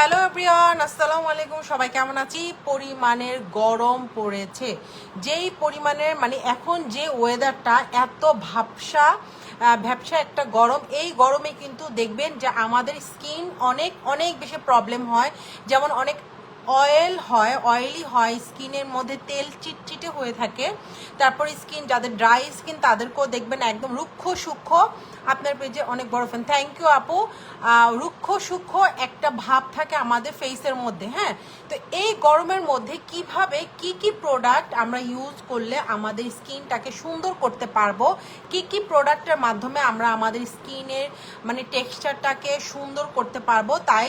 Hello everyone, আসসালামু আলাইকুম। সবাই কেমন আছি? পরিমাণের গরম পড়েছে, যেই পরিমাণের এখন যে ওয়েদারটা এত ভ্যাপসা একটা গরম, এই গরমে কিন্তু দেখবেন যে আমাদের স্কিন অনেক অনেক বেশি প্রবলেম হয়। যেমন অনেক অয়েলি হয়, স্কিনের মধ্যে তেল চিটচিটে হয়ে থাকে। তারপর স্কিন যাদের ড্রাই স্কিন তাদেরকেও দেখবেন একদম রুক্ষ সূক্ষ্ম। আপনার পেজে অনেক বড় ফ্যান, থ্যাংক ইউ আপু। রুক্ষ সূক্ষ্ম একটা ভাব থাকে আমাদের ফেসের মধ্যে। হ্যাঁ, তো এই গরমের মধ্যে কিভাবে কি প্রোডাক্ট আমরা ইউজ করলে আমাদের স্কিনটাকে সুন্দর করতে পারবো, কি প্রোডাক্টের মাধ্যমে আমরা আমাদের স্কিনের টেক্সচারটাকে সুন্দর করতে পারবো, তাই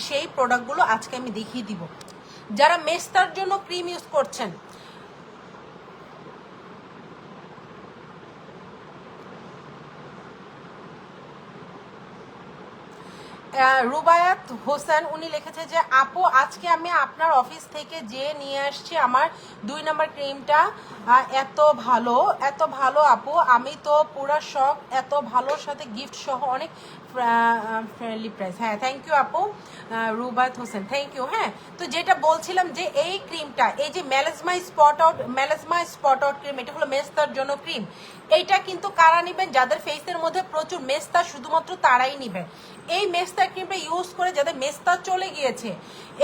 সেই প্রোডাক্টগুলো আজকে আমি দেখিয়ে দিব। যারা মেস্তার জন্য ক্রিম ইউজ করছেন, রুবায়াত হোসেন উনি লিখেছে যে আপু আজকে আমি আপনার অফিস থেকে যে নিয়ে আসছি আমার 2 নম্বর ক্রিমটা, এত ভালো আপু, আমি তো পুরো শখ, এত ভালোর সাথে গিফট সহ অনেক ফ্রেন্ডলি প্রাইস। হ্যাঁ, থ্যাংক ইউ আপু রুবায়াত হোসেন, থ্যাংক ইউ। হ্যাঁ, তো যেটা বলছিলাম যে এই ক্রিমটা, এই যে মেলাজমা স্পট আউট ক্রিম, এটা হলো মেস্তার জন্য ক্রিম। এইটা কিন্তু কারা নেবেন? যাদের ফেসের মধ্যে প্রচুর মেস্তা, শুধুমাত্র তারাই নেবেন। এই মেস্তা ক্রিমটা ইউজ করে যাদের মেস্তা চলে গিয়েছে,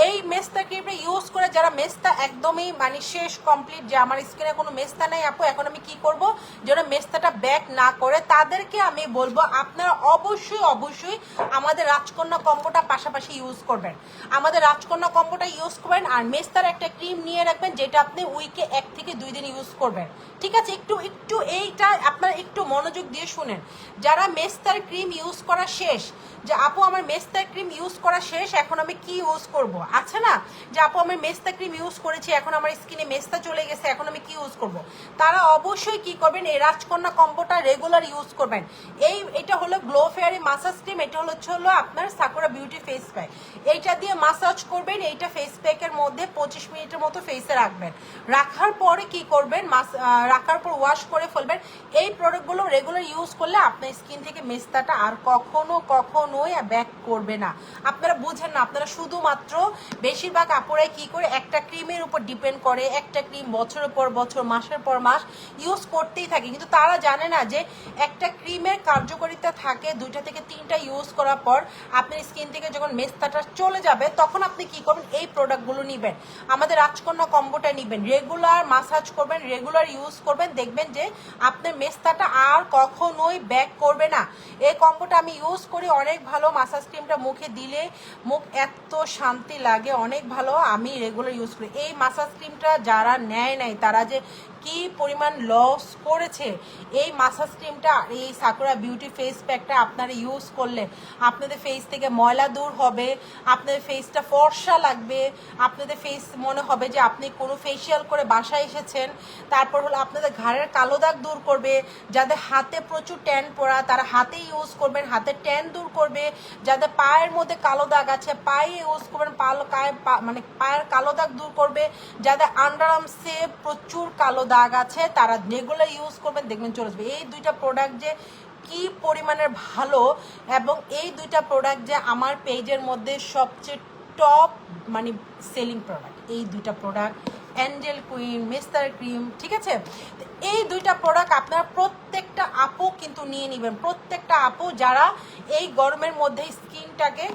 এই মেস্তা ক্রিমটা ইউজ করে যারা মেস্তা একদমই শেষ কমপ্লিট, যে আমার স্কিনে কোনো মেস্তা নাই আপু, এখন আমি কি করব যেন মেস্তাটা ব্যাক না করে, তাদেরকে আমি বলবো আপনারা অবশ্যই আমাদের রাজকন্যা কম্বোটা পাশাপাশি ইউজ করবেন। আমাদের রাজকন্যা কম্বোটা ইউজ করবেন, আর মেস্তার একটা ক্রিম নিয়ে রাখবেন যেটা আপনি উইকে 1 থেকে 2 দিন ইউজ করবেন। ঠিক আছে, একটু এইটা আপনারা একটু মনোযোগ দিয়ে শুনেন। যারা মেস্তার ক্রিম ইউজ করা শেষ, যে আপু আমার মেস্তা ক্রিম ইউজ করা শেষ, এখন আমি কি ইউজ করব, আছে না যে আপু আমি মেস্তা ক্রিম ইউজ করেছি, এখন আমার স্কিনে মেস্তা চলে গেছে, এখন আমি কি ইউজ করব, তারা অবশ্যই কি করবেন, এই রাজকন্যা কম্বোটা রেগুলার ইউজ করবেন। এটা হলো গ্লো ফেয়ারি মাসাজ ক্রিম, এটা হলো আপনার সাকুরা বিউটি ফেস প্যাক। এইটা দিয়ে মাসাজ করবেন, এইটা ফেস প্যাকের মধ্যে 25 মিনিটের মতো ফেসে রাখবেন। রাখার পরে কি করবেন, রাখার পর ওয়াশ করে ফেলবেন। এই প্রোডাক্টগুলো রেগুলার ইউজ করলে আপনার স্কিন থেকে মেস্তাটা আর কখনোই ব্যাক করবে না। আপনারা বুঝেন না, আপনারা শুধুমাত্র বেশিরভাগ আপুরাই কি করে একটা ক্রিমের উপর ডিপেন্ড করে, একটা ক্রিম বছরের পর বছর, মাসের পর মাস ইউজ করতেই থাকে, কিন্তু তারা জানে না যে একটা ক্রিমের কার্যকারিতা থাকে 2টা থেকে 3টা ইউজ করার পর আপনার স্কিন থেকে যখন মেস্তাটা চলে যাবে, তখন আপনি কি করবেন, এই প্রোডাক্টগুলো নেবেন, আমাদের রাজকন্যা কম্বোটা নেবেন, রেগুলার মাসাজ করবেন, রেগুলার ইউজ করবেন, দেখবেন যে আপনার মেস্তাটা আর কখনোই ব্যাক করবে না। এই কম্বোটা আমি ইউজ করি, অনেক ভালো। মাসাজ ক্রিমটা মুখে দিলে মুখ এত শান্তি লাগে, অনেক ভালো, আমি রেগুলার ইউজ করি। এই মাসাজ ক্রিমটা যারা নেয় নাই তারা যে কি পরিমাণ লস করেছে। এই মাসাজ ক্রিমটা, এই সাকুরা বিউটি ফেস প্যাকটা আপনারা ইউজ করলে আপনাদের ফেস থেকে ময়লা দূর হবে, আপনাদের ফেসটা ফর্সা লাগবে, আপনাদের ফেস মনে হবে যে আপনি কোনো ফেসিয়াল করে বাসায় এসেছেন। তারপর হলো আপনাদের ঘাড়ের কালো দাগ দূর করবে। যাদের হাতে প্রচুর ট্যান পড়া তারা হাতে ইউজ করবেন, হাতের ট্যান দূর করবে। যাদের পায়ের মধ্যে কালো দাগ আছে পায়ে ইউজ করবেন, পায়ের কালো দাগ দূর করবে। যাদের আন্ডার আর্মসে প্রচুর কালো দাগ আছে তারা রেগুলার ইউজ করবেন, দেখবেন চলে আসবে। এই 2টা প্রোডাক্ট যে কি পরিমাণের ভালো, এবং এই 2টা প্রোডাক্ট যে আমার পেজের মধ্যে সবচেয়ে টপ সেলিং প্রোডাক্ট, এই 2টা প্রোডাক্ট অ্যাঞ্জেল কুইন মেস্তার ক্রিম। ঠিক আছে, এই 2টা প্রোডাক্ট আপনারা প্রত্যেকটা আপু কিন্তু নিয়ে নেবেন, প্রত্যেকটা আপু যারা এই গরমের মধ্যে স্কিনটাকে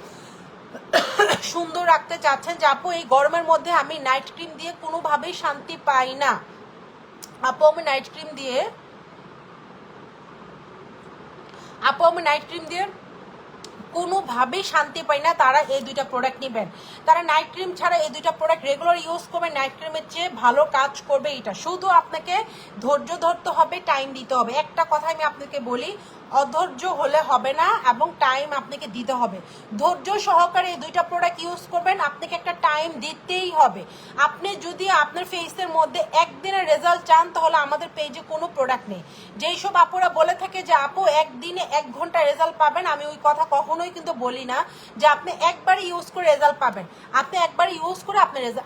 সুন্দর রাখতে চাচ্ছেন, যে আপু এই গরমের মধ্যে আমি নাইট ক্রিম দিয়ে কোনোভাবেই শান্তি পাই না, আপু আমি নাইট ক্রিম দিয়ে কোনোভাবেই শান্তি পাই না, তারা এই 2টা প্রোডাক্ট নেবেন। তারা নাইট ক্রিম ছাড়া এই 2টা প্রোডাক্ট রেগুলার ইউজ করবেন, নাইট ক্রিমের চেয়ে ভালো কাজ করবে এটা। শুধু আপনাকে ধৈর্য ধরতে হবে, টাইম দিতে হবে। একটা কথা আমি আপনাকে বলি, অধৈর্য হলে হবে না, এবং টাইম আপনাকে দিতে হবে। ধৈর্য সহকারে এই 2টা প্রোডাক্ট ইউজ করবেন, আপনাকে একটা টাইম দিতেই হবে। আপনি যদি আপনার ফেসের মধ্যে একদিনের রেজাল্ট চান, তাহলে আমাদের পেজে কোনো প্রোডাক্ট নেই। যেই সব আপুরা বলে থাকে যে আপু একদিনে 1 ঘন্টা রেজাল্ট পাবেন, আমি ওই কথা কখনোই কিন্তু বলি না যে আপনি একবারে ইউজ করে রেজাল্ট পাবেন। আপনি একবারে ইউজ করে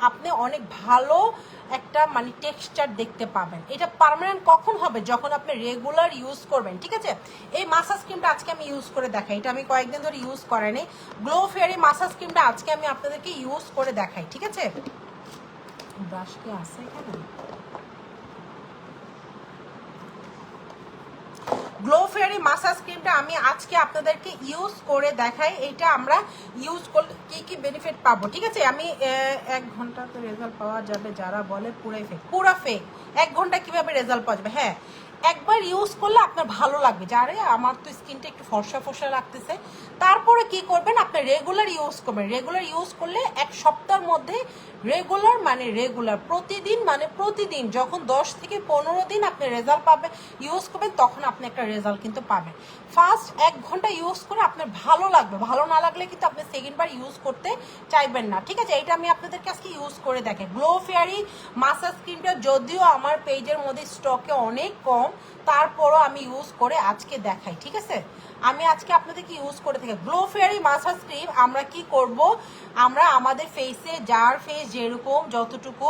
আপনি অনেক ভালো একটা টেক্সচার দেখতে পাবেন। এটা পার্মানেন্ট কখন হবে, যখন আপনি রেগুলার ইউজ করবেন। ঠিক আছে, এই মাসাজ ক্রিমটা আজকে আমি ইউজ করে দেখাই, এটা আমি কয়েকদিন ধরে ইউজ করিনি। গ্লো ফেয়ারি মাসাজ ক্রিমটা আজকে আমি আপনাদেরকে ইউজ করে দেখাই, ঠিক আছে? ব্রাশ কি আছে এখানে? গ্লো ফেয়ারি মাসাজ ক্রিমটা আমি আজকে আপনাদেরকে ইউজ করে দেখাই, এটা আমরা ইউজ করলে কি কি বেনিফিট পাবো, ঠিক আছে? আমি 1 ঘন্টাতে রেজাল্ট পাওয়া যাবে যারা বলে পুরাই ফেক, পুরা ফেক। 1 ঘন্টা কিভাবে রেজাল্ট পাওয়া যাবে? হ্যাঁ, একবার ইউজ করলে আপনার ভালো লাগবে। যারে আমার তো স্কিনটা একটু ফর্সা ফর্সা লাগতেছে, তারপরে কি করবেন, আপনি রেগুলার ইউজ করবেন। রেগুলার ইউজ করলে 1 সপ্তাহের মধ্যে রেগুলার প্রতিদিন প্রতিদিন যখন 10 থেকে 15 দিন আপনি রেজাল্ট পাবেন, ইউজ করবেন, তখন আপনি একটা রেজাল্ট কিন্তু পাবেন। ফার্স্ট 1 ঘন্টা ইউজ করে আপনার ভালো লাগবে, ভালো না লাগলে কিন্তু আপনি সেকেন্ডবার ইউজ করতে চাইবেন না, ঠিক আছে? এটা আমি আপনাদেরকে আজকে ইউজ করে দেখে। গ্লো ফেয়ারি মাসাজ ক্রিমটা যদিও আমার পেজের মধ্যে স্টকে অনেক কম, তারপরও আমি ইউজ করে আজকে দেখাই, ঠিক আছে? আমি আজকে আপনাদেরকে ইউজ করে থাকি গ্লো ফেয়ারি মাসাজ ক্রিম। আমরা কি করব, আমরা আমাদের ফেসে, যার ফেস যেরকম যতটুকু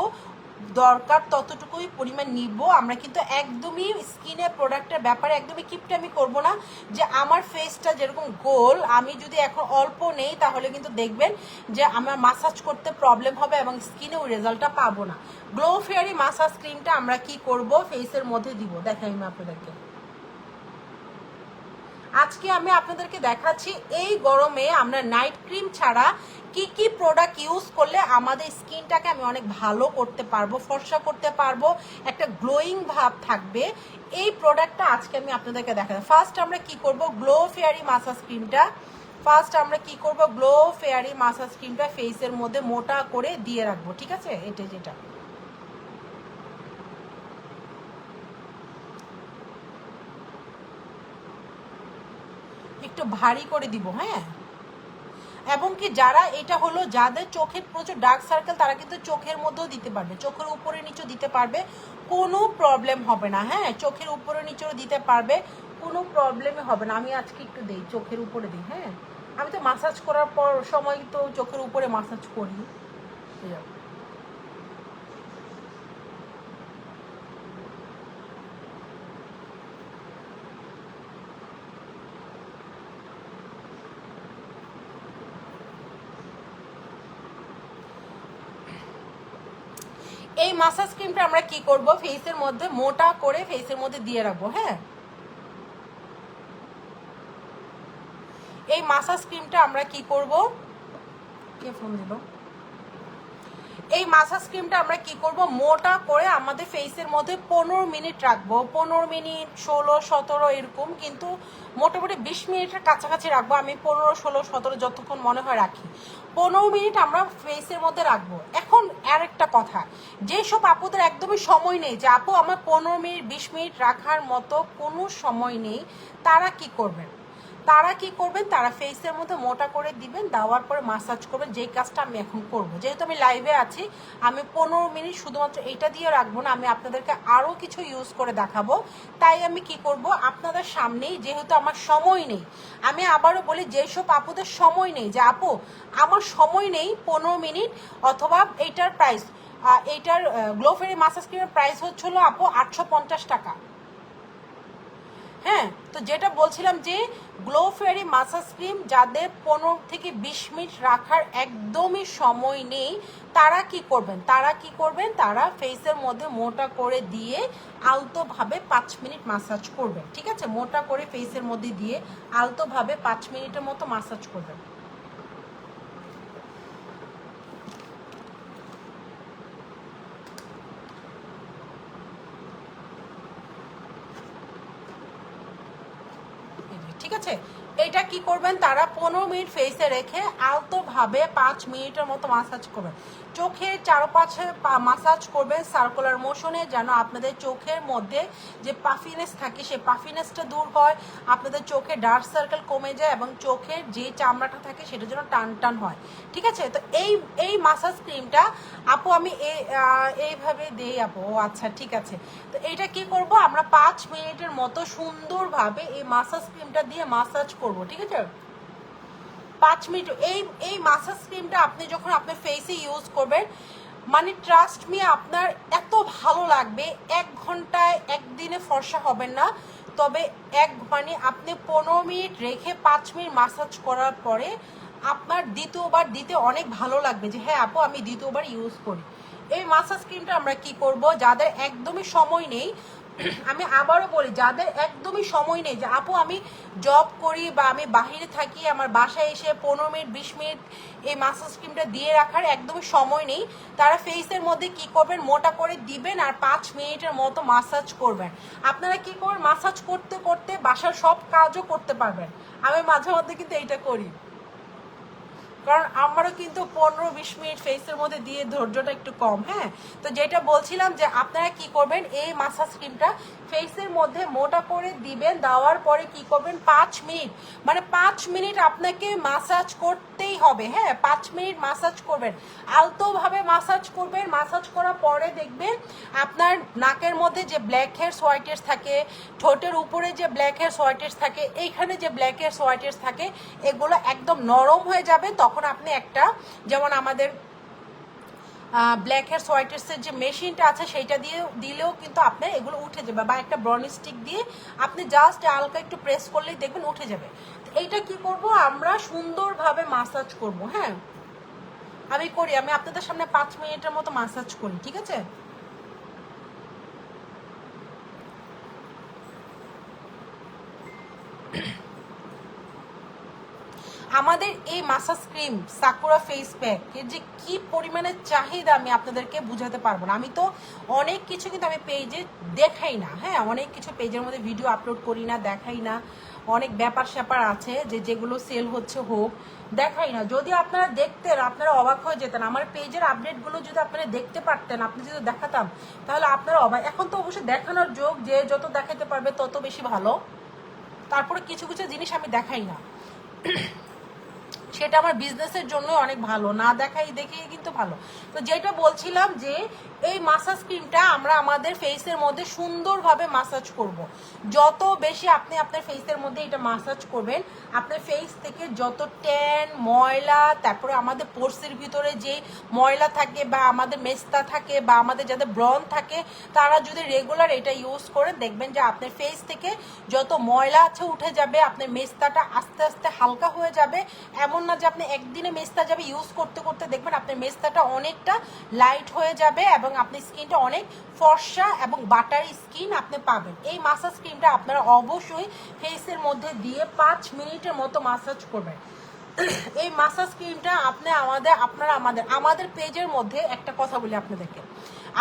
দরকার ততটুকুই পরিমাণ নিব। আমরা কিন্তু একদমই স্কিনের প্রোডাক্টের ব্যাপারে একদমই কিপটামি করব না, যে আমার ফেসটা যেরকম গোল, আমি যদি এখন অল্প নেই তাহলে কিন্তু দেখবেন যে আমার মাসাজ করতে প্রবলেম হবে এবং স্কিনে ওই রেজাল্টটা পাবো না। গ্লো ফেয়ারি মাসাজ ক্রিমটা আমরা কি করব, ফেসের মধ্যে দিব, দেখাই আমি আপনাদেরকে। আজকে আমি আপনাদেরকে দেখাচ্ছি এই গরমে আমরা নাইট ক্রিম ছাড়া কি কি প্রোডাক্ট ইউজ করলে আমাদের স্কিনটাকে আমি অনেক ভালো করতে পারবো, ফর্সা করতে পারবো, একটা গ্লোয়িং ভাব থাকবে। এই প্রোডাক্টটা আজকে আমি আপনাদেরকে দেখাবো। ফার্স্ট আমরা কি করব, গ্লো ফেয়ারি মাসাজ ক্রিমটা ফেসের মধ্যে মোটা করে দিয়ে রাখবো, ঠিক আছে? এটা যেটা একটু ভারী করে দিব, হ্যাঁ। এবং কি যারা এটা হলো যাদের চোখের প্রচুর ডার্ক সার্কেল, তারা কিন্তু চোখের মধ্যেও দিতে পারবে, চোখের উপরে নিচেও দিতে পারবে, কোনো প্রবলেম হবে না, হ্যাঁ। চোখের উপরে নিচেও দিতে পারবে, কোনো প্রবলেমই হবে না। আমি আজকে একটু দেই, চোখের উপরে দিই, হ্যাঁ। আমি তো মাসাজ করার পর সময় তো চোখের উপরে মাসাজ করি। এই মাসাজ ক্রিমটা আমরা কি করব, ফেসের মধ্যে মোটা করে ফেসের মধ্যে দিয়ে রাখবো, হ্যাঁ। এই মাসাজ ক্রিমটা আমরা কি করব, কে ফোন দিল? এই মাসাজ ক্রিমটা আমরা কি করব, মোটা করে আমাদের ফেসের মধ্যে 15 মিনিট রাখবো। 15 মিনিট, 16, 17 এরকম, কিন্তু মোটামুটি 20 মিনিটের কাছাকাছি রাখবো। আমি 15, 16, 17 যতক্ষণ মনে হয় রাখি। 15 মিনিট আমরা ফেসের মধ্যে রাখবো। এখন আর একটা কথা, যেসব আপুদের একদমই সময় নেই, যে আপু আমার 15 মিনিট 20 মিনিট রাখার মতো কোনো সময় নেই, তারা কি করবেন, তারা ফেসের মধ্যে মোটা করে দিবেন, দেওয়ার পরে মাসাজ করবেন। যেই কাজটা আমি এখন করব, যেহেতু আমি লাইভে আছি, আমি 15 মিনিট শুধুমাত্র এটা দিয়ে রাখবো না, আমি আপনাদেরকে আরও কিছু ইউজ করে দেখাবো। তাই আমি কি করব, আপনাদের সামনেই, যেহেতু আমার সময় নেই, আমি আবারও বলি, যেসব আপুদের সময় নেই, যে আপু আমার সময় নেই 15 মিনিট, অথবা এইটার প্রাইস, এইটার গ্লো ফেয়ারি মাসাজ ক্রিমের প্রাইস হচ্ছিল আপু 850 টাকা, হ্যাঁ। তো যেটা বলছিলাম যে গ্লো ফেয়ারি মাসাজ ক্রিম যাদের 15 থেকে 20 মিনিট রাখার একদমই সময় নেই, তারা কি করবেন, তারা ফেসের মধ্যে মোটা করে দিয়ে আলতোভাবে 5 মিনিট মাসাজ করবেন, ঠিক আছে? মোটা করে ফেসের মধ্যে দিয়ে আলতোভাবে 5 মিনিটের মতো মাসাজ করবেন। ঠিক আছে, এটা কি করবেন, তারা 15 মিনিট ফেসে রেখে আলতোভাবে 5 মিনিটের মতো মাসাজ করবেন। চোখের চারপাশে মাসাজ করবেন সার্কুলার মোশনে, যেন আপনাদের চোখের মধ্যে যে পাফিনেস থাকে সেই পাফিনেসটা দূর হয়, আপনাদের চোখে ডার্ক সার্কেল কমে যায় এবং চোখের যে চামড়াটা থাকে সেটা যেন টান টান হয়, ঠিক আছে? তো এই মাসাজ ক্রিমটা আপু আমি এইভাবে দিই আপু, ও আচ্ছা ঠিক আছে। তো এটা কি করব, আমরা 5 মিনিটের মতো সুন্দরভাবে এই মাসাজ ক্রিমটা দিয়ে মাসাজ করব, ঠিক আছে? 5 মিনিট এই মাসাজ ক্রিমটা আপনি যখন আপনার ফেসে ইউজ করবেন, মানে ট্রাস্ট মি, আপনার এত ভালো লাগবে, 1 ঘন্টায় একদিনে ফর্সা হবেন না, তবে মানে আপনি 15 মিনিট রেখে 5 মিনিট মাসাজ করার পরে আপনার দ্বিতীয়বার দিতে অনেক ভালো লাগবে যে হ্যাঁ আপু আমি দ্বিতীয়বার ইউজ করি। এই মাসাজ ক্রিমটা আমরা কি করব, যাদের একদমই সময় নেই, আমি আবারও বলি যাদের একদমই সময় নেই যে আপু আমি জব করি বা আমি বাহিরে থাকি, আমার বাসায় এসে 15 মিনিট 20 মিনিট এই মাসাজ ক্রিমটা দিয়ে রাখার একদমই সময় নেই, তারা ফেসের মধ্যে কি করবেন, মোটা করে দিবেন আর 5 মিনিটের মতো মাসাজ করবেন। আপনারা কি করবেন, মাসাজ করতে করতে বাসার সব কাজও করতে পারবেন। আমি মাঝে মধ্যে কিন্তু এইটা করি, কারণ আমারও কিন্তু 15-20 মিনিট ফেসের মধ্যে দিয়ে ধৈর্যটা একটু কম। হ্যাঁ, তো যেটা বলছিলাম যে আপনারা কি করবেন, এই মাসাজ ক্রিমটা ফেসের মধ্যে মোটা করে দিবেন, দেওয়ার পরে কি করবেন 5 মিনিট, মানে 5 মিনিট আপনাকে মাসাজ করতেই হবে। হ্যাঁ, 5 মিনিট মাসাজ করবেন, আলতোভাবে মাসাজ করবেন। মাসাজ করার পরে দেখবেন আপনার নাকের মধ্যে যে ব্ল্যাক হেয়ারস হোয়াইট হেয়ারস থাকে, ঠোঁটের উপরে যে ব্ল্যাক হেয়ারস হোয়াইট হেয়ারস থাকে, এইখানে যে ব্ল্যাক হেয়ারস হোয়াইট হেয়ারস থাকে, এগুলো একদম নরম হয়ে যাবে। তখন আপনি একটা, যেমন আমাদের ব্ল্যাক হেয়ারস হোয়াইট হেয়ারসের যে মেশিনটা আছে সেইটা দিয়ে দিলেও কিন্তু আপনার এগুলো উঠে যাবে, বা একটা ব্রন স্টিক দিয়ে আপনি জাস্ট হালকা একটু প্রেস করলেই দেখবেন উঠে যাবে। তো এইটা কি করব, আমরা সুন্দরভাবে মাসাজ করব। হ্যাঁ, আমি করি, আমি আপনাদের সামনে 5 মিনিটের মতো মাসাজ করি, ঠিক আছে? আমাদের এই massage cream sakura face pack এর যে কি পরিমাণে চাহিদা আমি আপনাদেরকে বুঝাতে পারবো না। আমি তো অনেক কিছু কিন্তু আমি পেজে দেখাই না। হ্যাঁ, অনেক কিছু পেজের মধ্যে ভিডিও আপলোড করি না, দেখাই না। অনেক ব্যাপার স্যাপার আছে যে যেগুলো সেল হচ্ছে হোক, দেখাই না। যদি আপনারা দেখতেন আপনারা অবাক হয়ে যেতেন, আমার পেজের আপডেটগুলো যদি আপনারা দেখতে পারতেন, আপনি যদি দেখাতাম তাহলে আপনারা অবাক। এখন তো অবশ্যই দেখানোর যোগ, যে যত দেখাতে পারবে তত বেশি ভালো। তারপরে কিছু কিছু জিনিস আমি দেখাই না, সেটা আমার বিজনেসের জন্য অনেক ভালো, না দেখাই দেখেই কিন্তু ভালো। তো যেটা বলছিলাম যে এই মাসাজ ক্রিমটা আমরা আমাদের ফেসের মধ্যে সুন্দরভাবে মাসাজ করব। যত বেশি আপনি আপনার ফেসের মধ্যে এটা মাসাজ করবেন, আপনার ফেস থেকে যত ট্যান ময়লা, তারপরে আমাদের পোর্সের ভিতরে যে ময়লা থাকে বা আমাদের মেস্তা থাকে বা আমাদের যাদের ব্রণ থাকে, তারা যদি রেগুলার এটা ইউজ করেন দেখবেন যে আপনার ফেস থেকে যত ময়লা আছে উঠে যাবে, আপনার মেস্তাটা আস্তে আস্তে হালকা হয়ে যাবে। এমন না যে আপনি একদিনে মেস্তা যাবে, ইউজ করতে করতে দেখবেন আপনার মেস্তাটা অনেকটা লাইট হয়ে যাবে এবং আপনি স্কিনটা অনেক ফর্সা এবং বাটারি স্কিন আপনি পাবেন। এই মাসাজ ক্রিমটা আপনারা অবশ্যই ফেসের মধ্যে দিয়ে 5 মিনিটের মতো মাসাজ করবেন। এই মাসাজ ক্রিমটা আপনি আমাদের পেজের মধ্যে একটা কথা বলি আপনাদেরকে,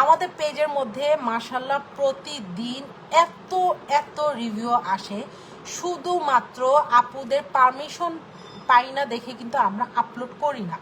আমাদের পেজের মধ্যে মাশাআল্লাহ প্রতিদিন এত এত রিভিউ আসে, শুধুমাত্র আপুদের পারমিশন পাই না দেখে কিন্তু আমরা আপলোড করি না।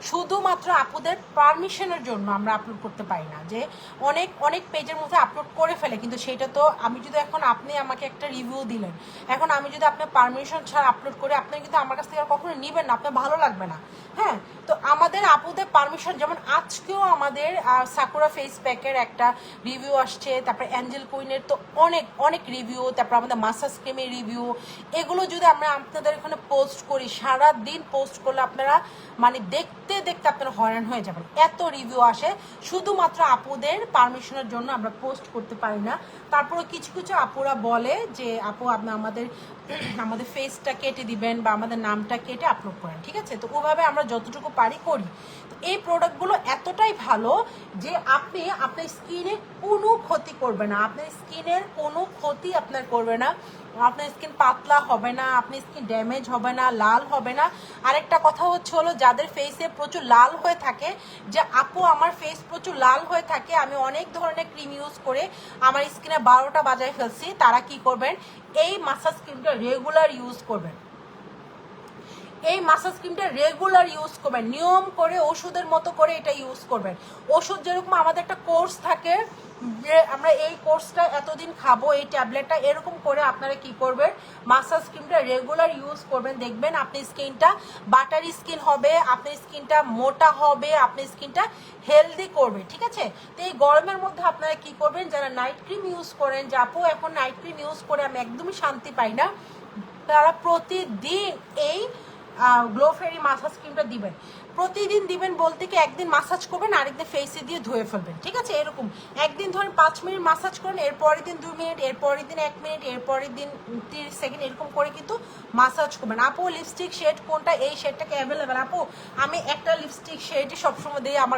শুধুমাত্র আপুদের পারমিশনের জন্য আমরা আপলোড করতে পারি না। যে অনেক অনেক পেজের মধ্যে আপলোড করে ফেলে, কিন্তু সেটা তো আমি যদি এখন আপনি আমাকে একটা রিভিউ দিলেন, এখন আমি যদি আপনার পারমিশন ছাড়া আপলোড করি, আপনি কিন্তু আমার কাছ থেকে আর কখনো নেবেন না, আপনার ভালো লাগবে না। হ্যাঁ, তো আমাদের আপুদের পারমিশন, যেমন আজকেও আমাদের সাকুরা ফেস প্যাকের একটা রিভিউ আসছে, তারপরে অ্যাঞ্জেল কুইনের তো অনেক অনেক রিভিউ, তারপর আমাদের মাসাজ ক্রিমের রিভিউ, এগুলো যদি আমরা আপনাদের এখানে পোস্ট করি, সারা দিন পোস্ট করলে আপনারা মানে দেখতে দেখতে আপনারা হয়রান হয়ে যাবেন, এত রিভিউ আসে। শুধুমাত্র আপুদের পারমিশনের জন্য আমরা পোস্ট করতে পারি না। তারপরে কিছু কিছু আপুরা বলে যে আপু আপনি আমাদের ফেসটা কেটে দিবেন বা আমাদের নামটা কেটে আপলোড করেন, ঠিক আছে? তো ওভাবে আমরা যতটুকু পারি করি। তো এই প্রোডাক্টগুলো এতটাই ভালো যে আপনি আপনার স্কিনে কোনো ক্ষতি করবে না, আপনার স্কিনের কোনো ক্ষতি আপনার করবে না, আপনার স্কিন পাতলা হবে না, আপনার স্কিন ড্যামেজ হবে না, লাল হবে না। আরেকটা কথা হলো যাদের ফেসে প্রচুর লাল হয়ে থাকে, যে আপু আমার ফেস প্রচুর লাল হয়ে থাকে, আমি অনেক ধরনের ক্রিম ইউজ করে আমার স্কিনে 12টা বাজায় ফেলছি, তারা কি করবেন, এই মাসাজ ক্রিমটা রেগুলার ইউজ করবেন। এই মাসাজ ক্রিমটা রেগুলার ইউজ করবেন, নিয়ম করে ওষুধের মতো করে এটা ইউজ করবেন। ওষুধ যেরকম আমাদের একটা কোর্স থাকে যে আমরা এই কোর্সটা এতদিন খাবো, এই ট্যাবলেটটা, এরকম করে আপনারা কি করবেন, মাসাজ ক্রিমটা রেগুলার ইউজ করবেন। দেখবেন আপনার স্কিনটা বাটারি স্কিন হবে, আপনার স্কিনটা মোটা হবে, আপনার স্কিনটা হেলদি করবে, ঠিক আছে? তো এই গরমের মধ্যে আপনারা কি করবেন, যারা নাইট ক্রিম ইউজ করেন, যে আপু এখন নাইট ক্রিম ইউজ করে আমি একদমই শান্তি পাই না, তারা প্রতিদিন এই গ্লো ফেরি মাসাজ ক্রিমটা দিবেন। প্রতিদিন দিবেন বলতে কি একদিন মাসাজ করবেন আরেকদিন ফেসে দিয়ে ধুয়ে ফেলবেন, ঠিক আছে? এরকম একদিন ধরেন 5 মিনিট মাসাজ করেন, এরপরের দিন 2 মিনিট, এরপরের দিন 1 মিনিট, এরপরের দিন 30 সেকেন্ড, এরকম করে কিন্তু মাসাজ করবেন। আপু লিপস্টিক শেড কোনটা? এই শেডটাকে অ্যাভেলেবেল আপু আমি একটা লিপস্টিক শেডই সবসময় দিই আমার